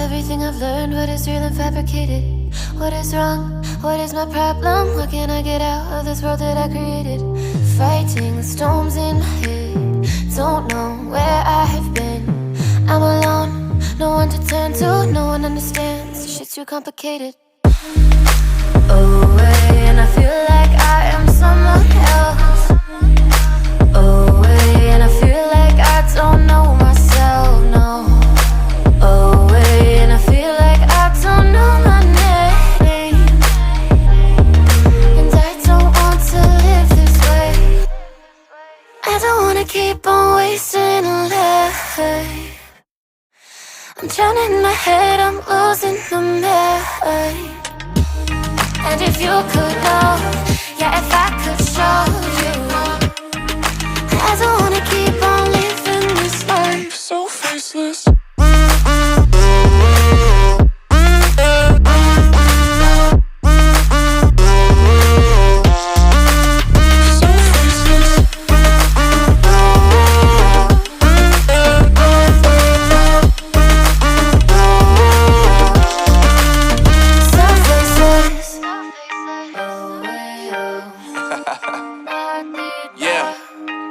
everything I've learned, what is real and fabricated. What is wrong? What is my problem? How can I get out of this world that I created? Fighting the storms in my head, don't know where I have been. I'm alone, no one to turn to, no one understands. This shit's too complicated. Away, and I feel like I am someone else. Away, and I feel like I don't know myself, no. Away, and I feel like I don't know my name. And I don't want to live this way. I don't wanna keep on wasting a life. I'm drowning in my head, I'm losing the mind. And if you could know, yeah, if I could show you, I don't wanna keep on living this life so faceless.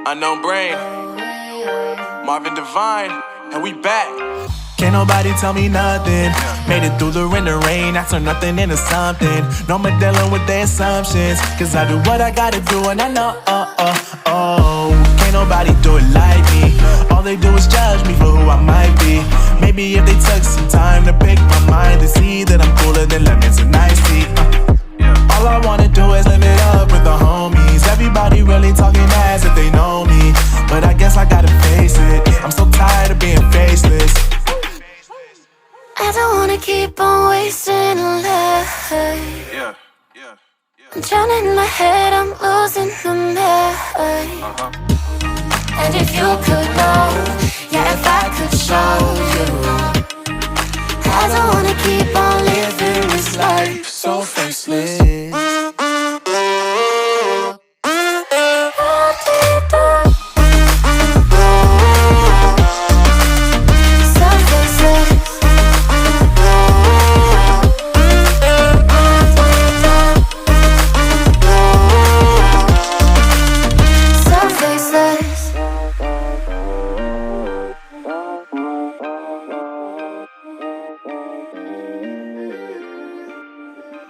Unknown brain, Marvin Divine, and we back. Can't nobody tell me nothing. Made it through the rain and rain, I turned nothing into something. No more dealing with their assumptions, cause I do what I gotta do and I know, can't nobody do it like me. All they do is judge me for who I might be. Maybe if they took some time to pick my mind, they see that I'm cooler than lemons and iced tea. All I wanna do is live it up with the homies. Everybody really talking as if they know me, but I guess I gotta face it. I'm so tired of being faceless. I don't wanna keep on wasting a life. I'm drowning in my head, I'm losing the mind. And if you could know, yeah, if I could show you, I don't wanna keep on living this life so faceless.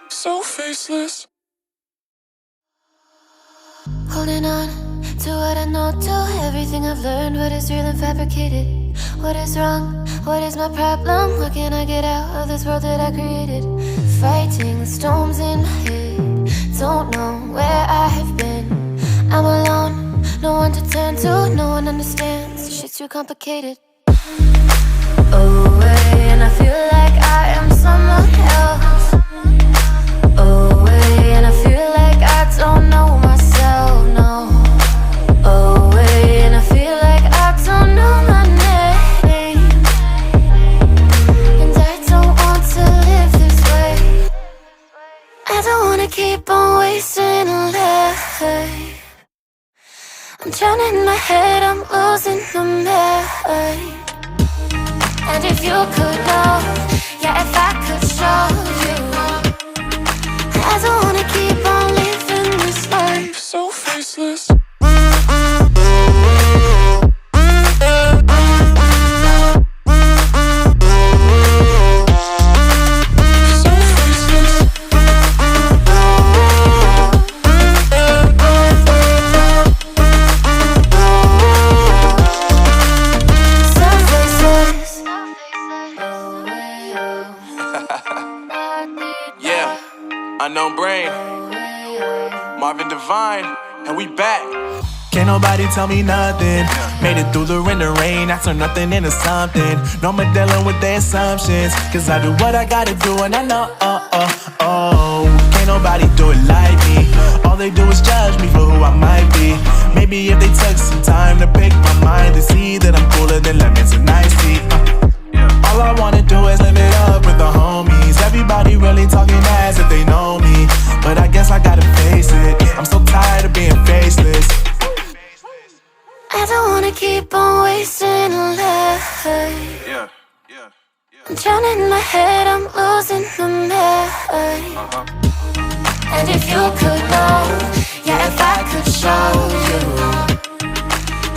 So faceless. Holding on to what I know, to everything I've learned, what is real and fabricated. What is wrong? What is my problem? How can I get out of this world that I created? Fighting the storms in my head, don't know where I have been. I'm alone, no one to turn to, no one understands. This shit's too complicated. Away, and I feel like I am someone else. Away, and I feel like I don't know myself, no. Away, and I feel like I don't know my name. And I don't want to live this way. I don't wanna keep on wasting a life. I'm drowning in my head, I'm losing the mind. And if you could know, yeah, if I could show you, I don't wanna keep on living this life so faceless. Unknown brain, Marvin Divine, and we back. Can't nobody tell me nothing. Made it through the rain and rain, I turned nothing into something. No more dealing with their assumptions, cause I do what I gotta do and I know, can't nobody do it like me. All they do is judge me for who I might be. Maybe if they took some time to pick my mind, they see that I'm cooler than lemons and iced tea. All I wanna do is live it up with the homies. Everybody really talking as if they know me, but I guess I gotta face it. I'm so tired of being faceless. I don't wanna keep on wasting a life. I'm drowning in my head, I'm losing my mind. And if you could know, yeah, if I could show you,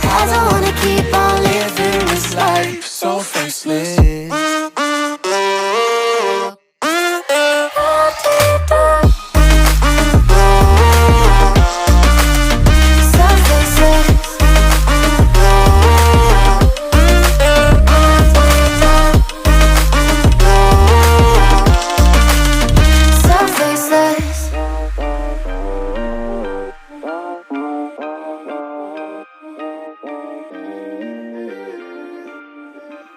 I don't wanna keep on living this life so faceless.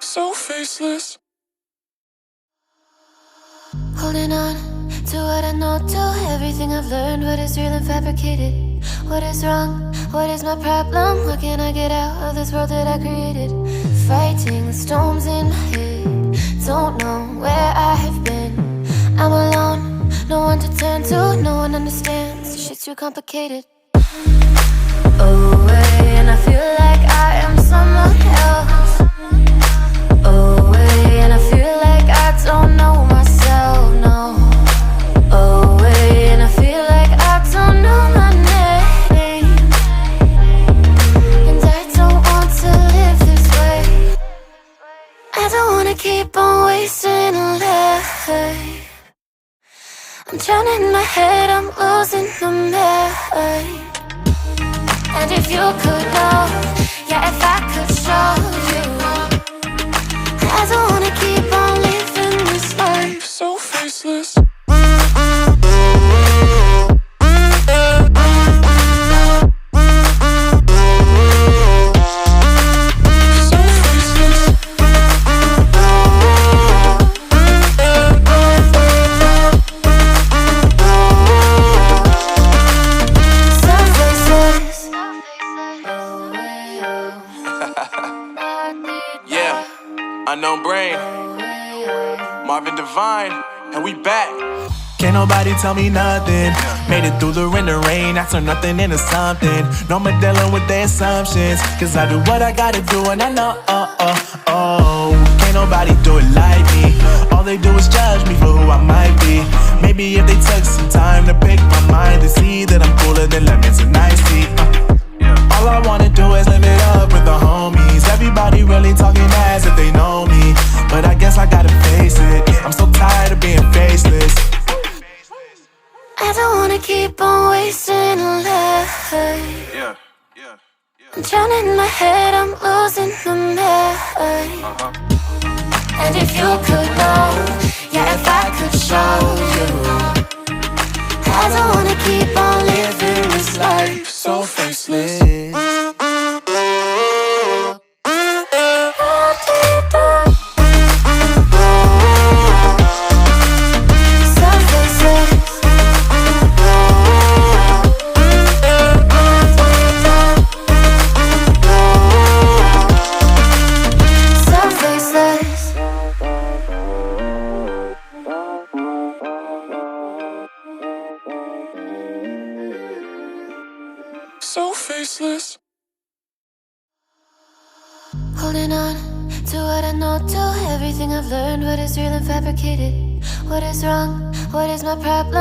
So faceless. Holding on to what I know, to everything I've learned, what is real and fabricated. What is wrong? What is my problem? How can I get out of this world that I created? Fighting the storms in my head, don't know where I have been. I'm alone, no one to turn to, no one understands. This shit's too complicated. Away, and I feel like I am someone else. Away, and I feel like I don't know myself, no. Away, and I feel like I don't know my name. And I don't want to live this way. I don't wanna keep on wasting a life. I'm drowning in my head, I'm losing my mind. And if you could know, yeah, if I could show you, I don't wanna keep on living this life so faceless. Yeah, unknown brain, Marvin Divine, and we back. Can't nobody tell me nothing. Made it through the rain, I turn nothing into something. No more dealing with their assumptions, cause I do what I gotta do and I know, can't nobody do it like me. All they do is judge me for who I might be. Maybe if they took some time to pick my mind, they see that I'm cooler than lemons and iced tea. All I wanna do is live it up with the homies. Everybody really talking as if they know me, but I guess I gotta face it. I'm so tired of being faceless. I don't wanna keep on wasting a life. I'm drowning in my head, I'm losing my mind. And if you could know, yeah, if I could show you, I don't wanna keep on living this life so faceless. So faceless. Holding on to what I know, to everything I've learned, what is real and fabricated. What is wrong? What is my problem?